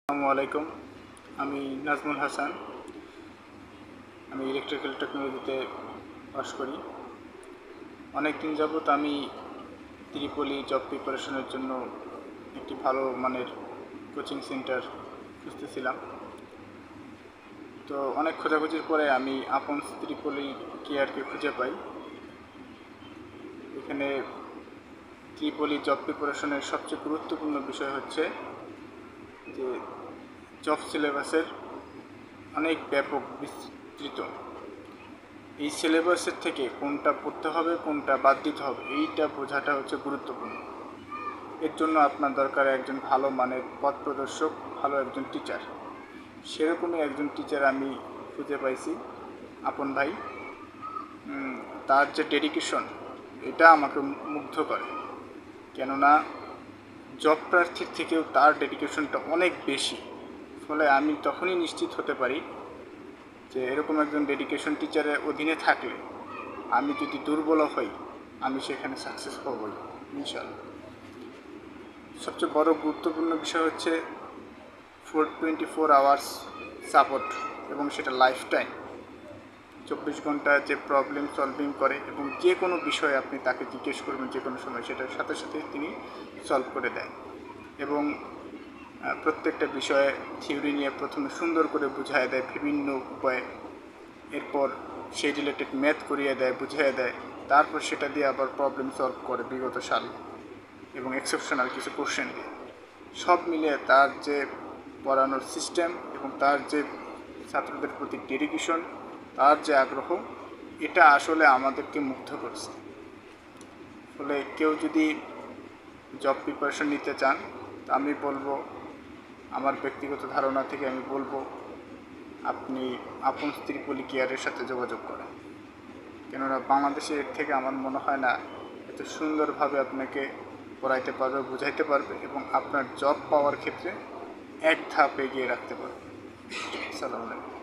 আসসালামু আলাইকুম। আমি নাজমুল হাসান। আমি ইলেকট্রিক্যাল টেকনোলজিতে পাশ করি। অনেক দিন যাবৎ আমি ত্রিপলি জব প্রিপারেশনের জন্য একটি ভালো মানের কোচিং সেন্টার খুঁজতেছিলাম। তো অনেক খোঁজাখুঁজির পরে আমি আপন ত্রিপলি কেয়ারকে খুঁজে পাই। এখানে ত্রিপলি জব প্রিপারেশনের সবচেয়ে গুরুত্বপূর্ণ বিষয় হচ্ছে যে জব সিলেবাসের অনেক ব্যাপক বিস্তৃত। এই সিলেবাসের থেকে কোনটা পড়তে হবে কোনটা বাদ দিতে হবে এইটা বোঝাটা হচ্ছে গুরুত্বপূর্ণ। এর জন্য আপনার দরকার একজন ভালো মানের পথ প্রদর্শক, ভালো একজন টিচার। সেরকমই একজন টিচার আমি খুঁজে পাইছি, আপন ভাই। তার যে ডেডিকেশন এটা আমাকে মুগ্ধ করে, কেননা জব প্রার্থীর থেকেও তার ডেডিকেশনটা অনেক বেশি। ফলে আমি তখনই নিশ্চিত হতে পারি যে এরকম একজন ডেডিকেশন টিচারের অধীনে থাকলে আমি যদি দুর্বল হই আমি সেখানে সাকসেস হবই ইনশাআল্লাহ। সবচেয়ে বড় গুরুত্বপূর্ণ বিষয় হচ্ছে 424 আওয়ার্স সাপোর্ট, এবং সেটা লাইফ টাইম 24 ঘন্টা যে প্রবলেম সলভিং করে, এবং যে কোনো বিষয়ে আপনি তাকে জিজ্ঞেস করবেন যে কোনো সময় সেটার সাথে সাথে তিনি সলভ করে দেন। এবং প্রত্যেকটা বিষয়ে থিওরি নিয়ে প্রথমে সুন্দর করে বুঝায় দেয় বিভিন্ন উপায়ে, এরপর সেই রিলেটেড ম্যাথ করিয়ে দেয়, বুঝিয়ে দেয়, তারপর সেটা দিয়ে আবার প্রবলেম সলভ করে বিগত সাল এবং এক্সেপশনাল কিছু কোশ্চেন দিয়ে। সব মিলিয়ে তার যে পড়ানোর সিস্টেম এবং তার যে ছাত্রদের প্রতি ডেডিকেশন, তার যে আগ্রহ, এটা আসলে আমাদেরকে মুগ্ধ করছে। ফলে কেউ যদি জব প্রিপারেশন নিতে চান তা আমি বলবো, আমার ব্যক্তিগত ধারণা থেকে আমি বলবো আপনি আপন ত্রিপলি কেয়ারের সাথে যোগাযোগ করেন। কেননা বাংলাদেশে এর থেকে আমার মনে হয় না এত সুন্দরভাবে আপনাকে পড়াইতে পারবে, বুঝাইতে পারবে এবং আপনার জব পাওয়ার ক্ষেত্রে এক ধাপ এগিয়ে রাখতে পারবে। আসসালামু আলাইকুম।